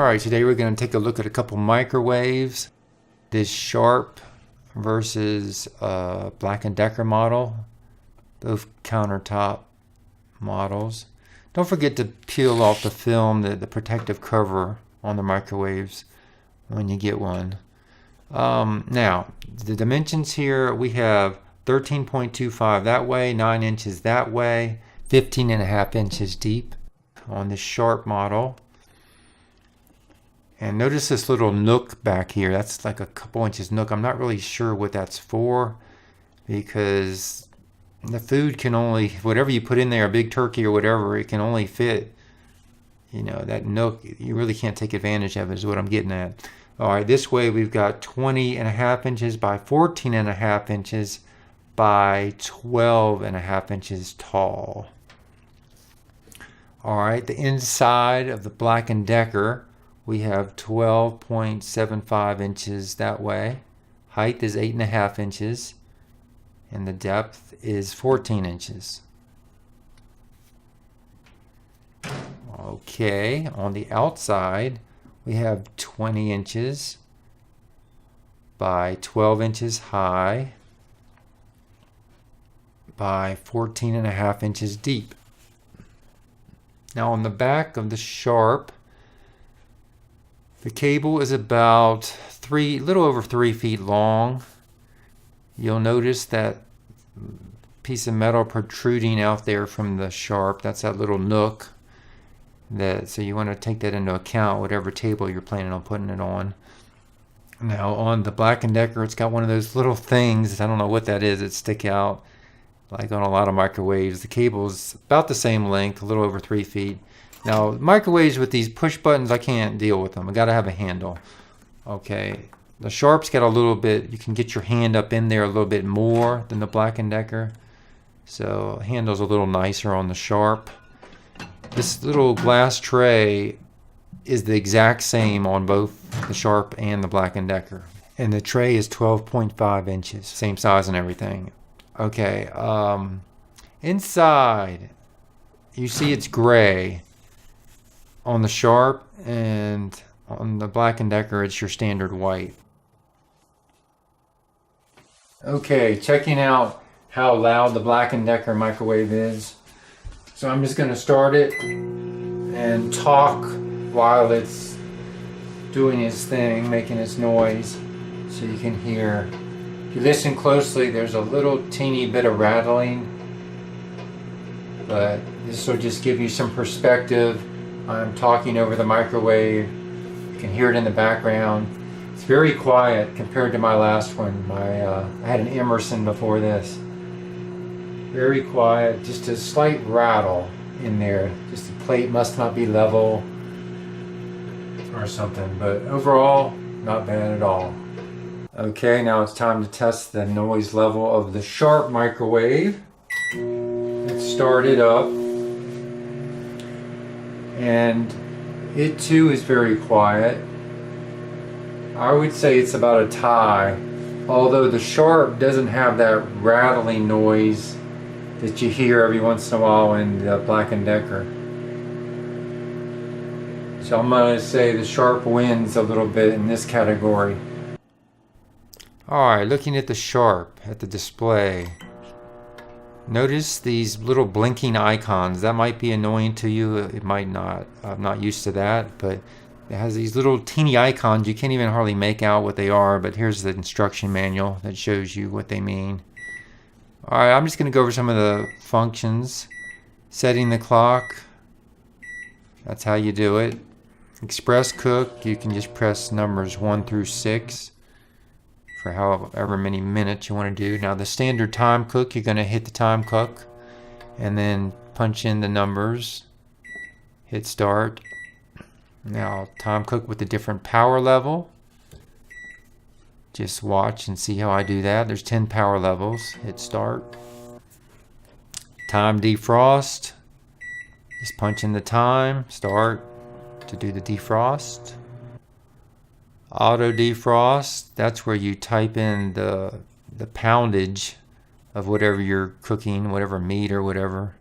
Alright, today we're going to take a look at a couple microwaves. This Sharp versus Black & Decker model. Both countertop models. Don't forget to peel off the film, the protective cover on the microwaves when you get one. Now, the dimensions here, we have 13.25 that way, 9 inches that way, 15.5 inches deep on this Sharp model. And notice this little nook back here. That's like a couple inches nook. I'm not really sure what that's for, because the food can only, whatever you put in there, a big turkey or whatever, it can only fit, you know, that nook. You really can't take advantage of it, is what I'm getting at. All right, this way we've got 20.5 inches by 14.5 inches by 12.5 inches tall. All right, the inside of the Black & Decker, we have 12.75 inches that way. Height is 8.5 inches. And the depth is 14 inches. Okay, on the outside, we have 20 inches by 12 inches high by 14.5 inches deep. Now on the back of the Sharp, the cable is about little over 3 feet long. You'll notice that piece of metal protruding out there from the Sharp. That's that little nook. So you want to take that into account, whatever table you're planning on putting it on. Now on the Black & Decker, it's got one of those little things, I don't know what that is, that stick out like on a lot of microwaves. The cable's about the same length, a little over 3 feet. Now microwaves with these push buttons, I can't deal with them. I gotta have a handle. Okay, the Sharp's got a little bit, you can get your hand up in there a little bit more than the Black & Decker. So handle's a little nicer on the Sharp. This little glass tray is the exact same on both the Sharp and the Black & Decker. And the tray is 12.5 inches, same size and everything. Okay, inside, you see it's gray on the Sharp, and on the Black & Decker it's your standard white. Okay, checking out how loud the Black & Decker microwave is. So I'm just going to start it and talk while it's doing its thing, making its noise, so you can hear. If you listen closely, there's a little teeny bit of rattling, but this will just give you some perspective. I'm talking over the microwave. You can hear it in the background. It's very quiet compared to my last one. I had an Emerson before this. Very quiet, just a slight rattle in there. Just the plate must not be level or something, but overall, not bad at all. Okay, now it's time to test the noise level of the Sharp microwave. Let's start it up. And it too is very quiet. I would say it's about a tie, although the Sharp doesn't have that rattling noise that you hear every once in a while in the Black & Decker. So I'm going to say the Sharp wins a little bit in this category. Alright, looking at the Sharp, at the display. Notice these little blinking icons. That might be annoying to you, it might not. I'm not used to that, but it has these little teeny icons. You can't even hardly make out what they are, but here's the instruction manual that shows you what they mean. Alright, I'm just going to go over some of the functions. Setting the clock, that's how you do it. Express cook, you can just press numbers 1 through 6 for however many minutes you want to do. Now the standard time cook, you're going to hit the time cook and then punch in the numbers, hit start. Now time cook with a different power level. Just watch and see how I do that. There's 10 power levels. Hit start. Time defrost. Just punch in the time, start to do the defrost. Auto defrost, that's where you type in the poundage of whatever you're cooking, whatever meat or whatever,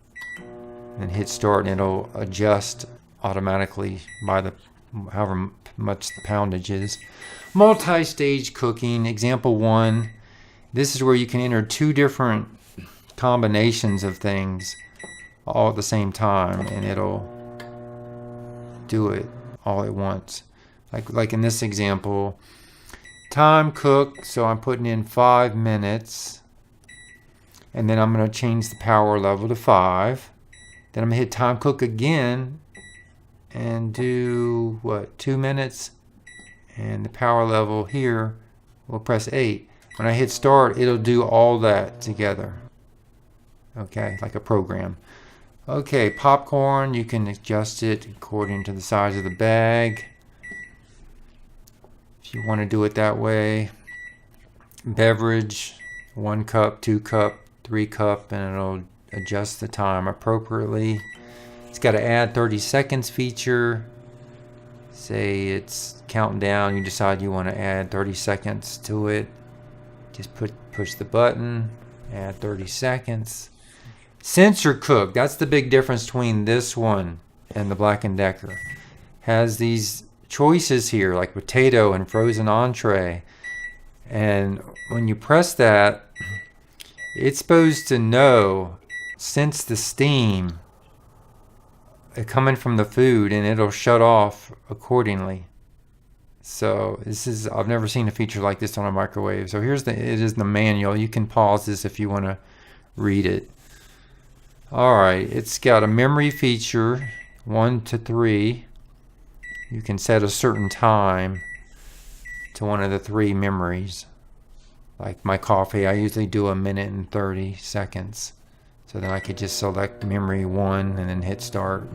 and hit start, and it'll adjust automatically by however much the poundage is. Multi-stage cooking, example 1. This is where you can enter 2 different combinations of things all at the same time, and it'll do it all at once. Like in this example, time cook, so I'm putting in 5 minutes, and then I'm going to change the power level to 5. Then I'm going to hit time cook again and do 2 minutes, and the power level here will press 8. When I hit start, it'll do all that together. Okay, like a program. Okay, popcorn, you can adjust it according to the size of the bag if you want to do it that way. Beverage, 1 cup, 2 cup, 3 cup, and it'll adjust the time appropriately. It's got an add 30 seconds feature. Say it's counting down, you decide you want to add 30 seconds to it. Just push the button, add 30 seconds. Sensor cook, that's the big difference between this one and the Black & Decker. Has these choices here like potato and frozen entree, and when you press that, it's supposed to sense the steam coming from the food, and it'll shut off accordingly. So I've never seen a feature like this on a microwave. So it is the manual. You can pause this if you want to read it. Alright, it's got a memory feature, 1 to 3. You can set a certain time to one of the 3 memories. Like my coffee, I usually do 1 minute and 30 seconds. So then I could just select memory 1 and then hit start.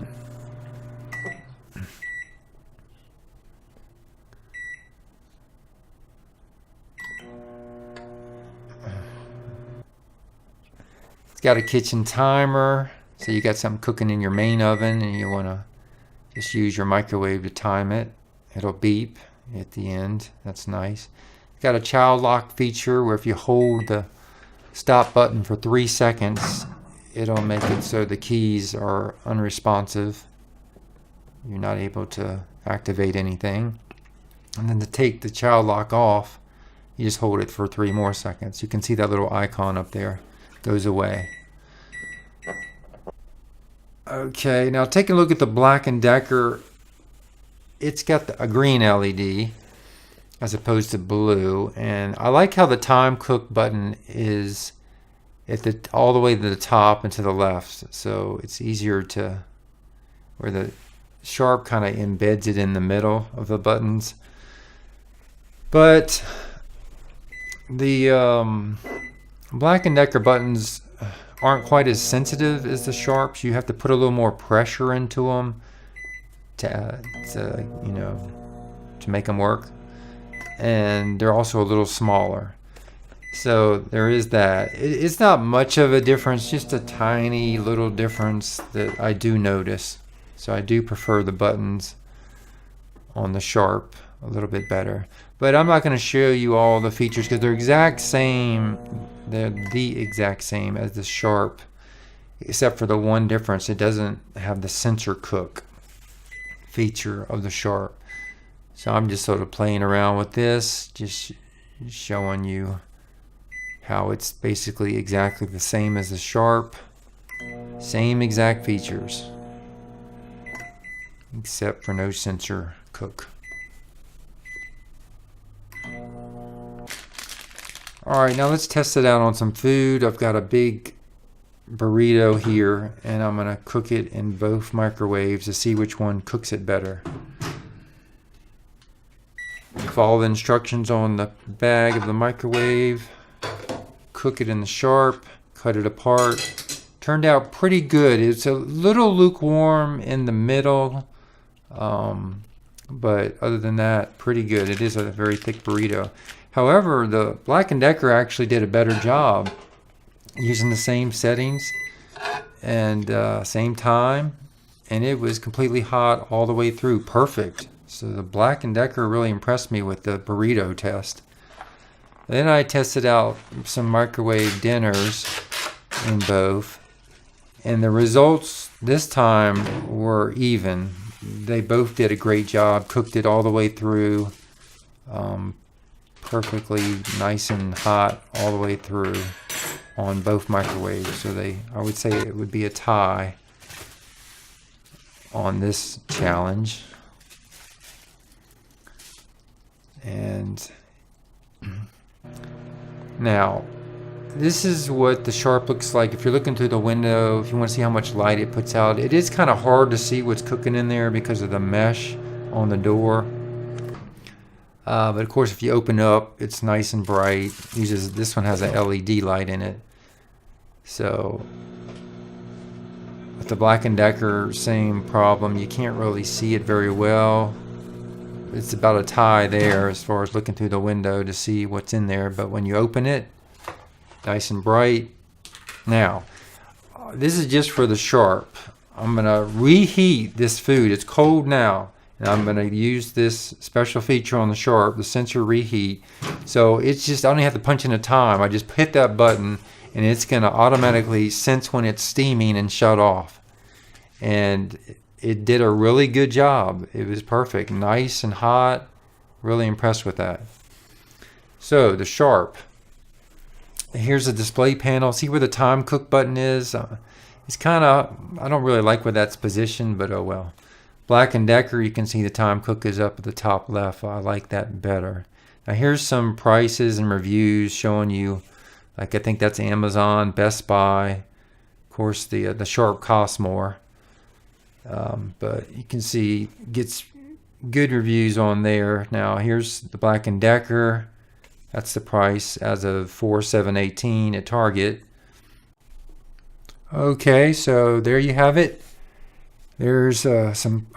Got a kitchen timer, so you got something cooking in your main oven and you want to just use your microwave to time it. It'll beep at the end. That's nice. Got a child lock feature where if you hold the stop button for 3 seconds, it'll make it so the keys are unresponsive. You're not able to activate anything. And then to take the child lock off, you just hold it for 3 more seconds. You can see that little icon up there. Goes away. Okay, now taking a look at the Black & Decker, it's got a green LED as opposed to blue, and I like how the time cook button is at all the way to the top and to the left, so it's easier to, where the sharp kind of embeds it in the middle of the buttons. But the Black & Decker buttons aren't quite as sensitive as the sharps. You have to put a little more pressure into them to make them work. And they're also a little smaller. So there is that. It's not much of a difference, just a tiny little difference that I do notice. So I do prefer the buttons on the sharp a little bit better. But I'm not going to show you all the features because they're the exact same as the sharp, except for the one difference. It doesn't have the sensor cook feature of the sharp. So I'm just sort of playing around with this, just showing you how it's basically exactly the same as the sharp. Same exact features, except for no sensor cook. Alright, now let's test it out on some food. I've got a big burrito here, and I'm going to cook it in both microwaves to see which one cooks it better. Follow the instructions on the bag of the microwave. Cook it in the sharp. Cut it apart. Turned out pretty good. It's a little lukewarm in the middle, but other than that, pretty good. It is a very thick burrito. However, the Black & Decker actually did a better job using the same settings and same time, and it was completely hot all the way through. Perfect. So the Black & Decker really impressed me with the burrito test. Then I tested out some microwave dinners in both, and the results this time were even. they both did a great job. Cooked it all the way through, perfectly nice and hot all the way through on both microwaves. So I would say it would be a tie on this challenge. And now, this is what the Sharp looks like. If you're looking through the window, if you want to see how much light it puts out, it is kind of hard to see what's cooking in there because of the mesh on the door. But of course, if you open it up, it's nice and bright. This one has a LED light in it. So with the Black & Decker, same problem. You can't really see it very well. It's about a tie there as far as looking through the window to see what's in there. But when you open it, nice and bright. Now, this is just for the Sharp. I'm going to reheat this food. It's cold now. And I'm going to use this special feature on the Sharp, the sensor reheat. So it's just, I don't have to punch in a time. I just hit that button and it's going to automatically sense when it's steaming and shut off. And it did a really good job. It was perfect. Nice and hot. Really impressed with that. So the Sharp. Here's the display panel. See where the time cook button is? It's kind of, I don't really like where that's positioned, but oh well. Black & Decker, you can see the time cook is up at the top left. I like that better. Now here's some prices and reviews showing you, like I think that's Amazon, Best Buy. Of course the Sharp costs more. But you can see gets good reviews on there. Now here's the Black & Decker. That's the price as of 4/7/18 at Target. Okay, so there you have it. There's a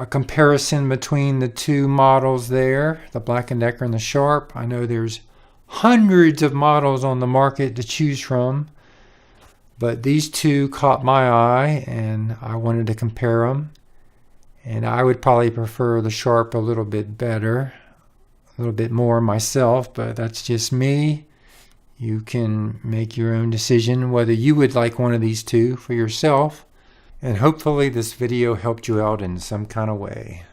comparison between the two models there, the Black & Decker and the Sharp. I know there's hundreds of models on the market to choose from, but these two caught my eye and I wanted to compare them. And I would probably prefer the Sharp a little bit better, a little bit more myself, but that's just me. You can make your own decision whether you would like one of these two for yourself. And hopefully this video helped you out in some kind of way.